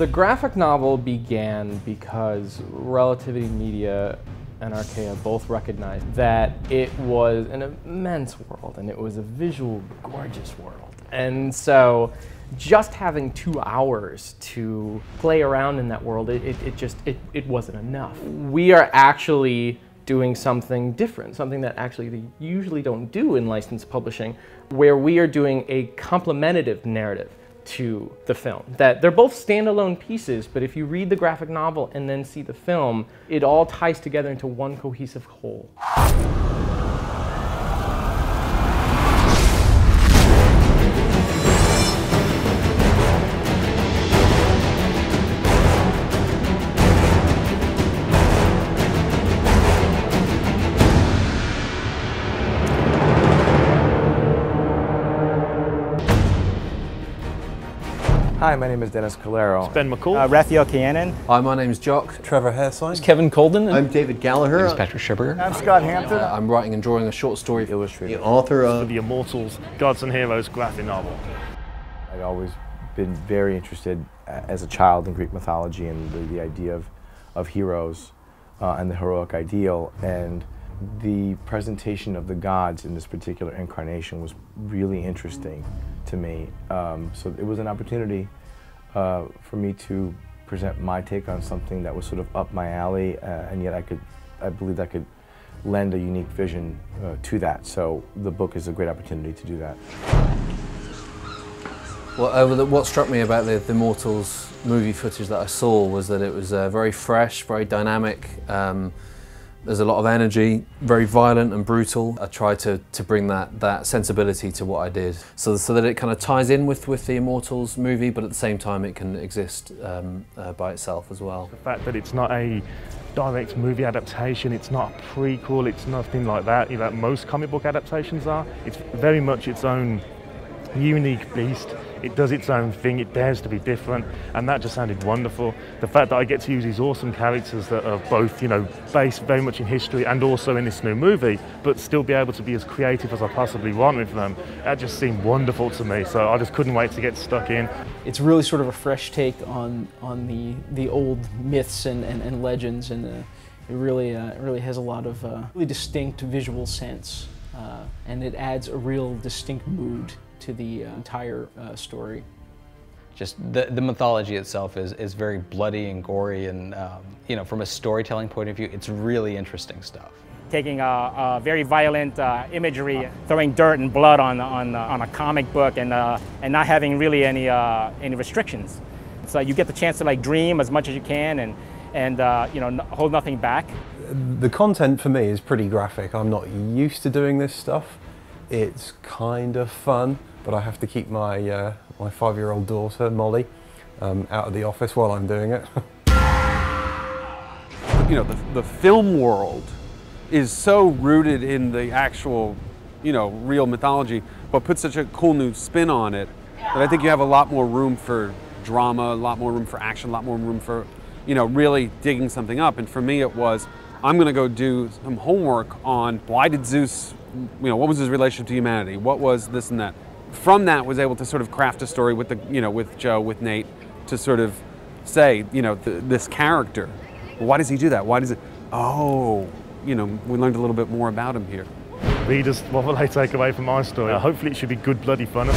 The graphic novel began because Relativity Media and Archaia both recognized that it was an immense world and it was a visual, gorgeous world. And so just having 2 hours to play around in that world, it wasn't enough. We are actually doing something different, something that actually they usually don't do in licensed publishing, where we are doing a complementative narrative to the film. That they're both standalone pieces, but if you read the graphic novel and then see the film, it all ties together into one cohesive whole. Hi, my name is Dennis Calero. It's Ben McCool. Raphael Canton. Hi, my name is Jock. Trevor Hairsine. It's Kevin Colden. I'm David Gallagher. I'm Patrick Schibber. I'm Scott Hampton. I'm writing and drawing a short story Illustrator. The author of the Immortals, Gods and Heroes graphic novel. I'd always been very interested as a child in Greek mythology and the idea of heroes and the heroic ideal. And the presentation of the gods in this particular incarnation was really interesting to me. So it was an opportunity for me to present my take on something that was sort of up my alley, and yet I believed I could lend a unique vision to that. So the book is a great opportunity to do that. Well, what struck me about the Immortals movie footage that I saw was that it was very fresh, very dynamic. There's a lot of energy, very violent and brutal. I tried to bring that sensibility to what I did, so that it kind of ties in with the Immortals movie, but at the same time it can exist by itself as well. The fact that it's not a direct movie adaptation, it's not a prequel, it's nothing like that, like most comic book adaptations are. It's very much its own unique beast. It does its own thing, it dares to be different, and that just sounded wonderful. The fact that I get to use these awesome characters that are both, based very much in history and also in this new movie, but still be able to be as creative as I possibly want with them, that just seemed wonderful to me, so I just couldn't wait to get stuck in. It's really sort of a fresh take on the old myths and legends, and it really has a lot of really distinct visual sense, and it adds a real distinct mood to the entire story. Just the mythology itself is very bloody and gory, and from a storytelling point of view, it's really interesting stuff. Taking a very violent imagery, throwing dirt and blood on a comic book, and not having really any restrictions. So you get the chance to dream as much as you can, and hold nothing back. The content for me is pretty graphic. I'm not used to doing this stuff. It's kind of fun, but I have to keep my my 5-year-old daughter, Molly, out of the office while I'm doing it. The film world is so rooted in the actual, real mythology, but puts such a cool new spin on it that I think you have a lot more room for drama, a lot more room for action, a lot more room for, really digging something up. And for me it was, I'm gonna go do some homework on why did Zeus, what was his relationship to humanity? What was this and that? From that, was able to sort of craft a story with with Joe, with Nate, to sort of say, this character, why does he do that? Why does it? Oh, we learned a little bit more about him here. Readers, what will they take away from my story? Hopefully it should be good bloody fun.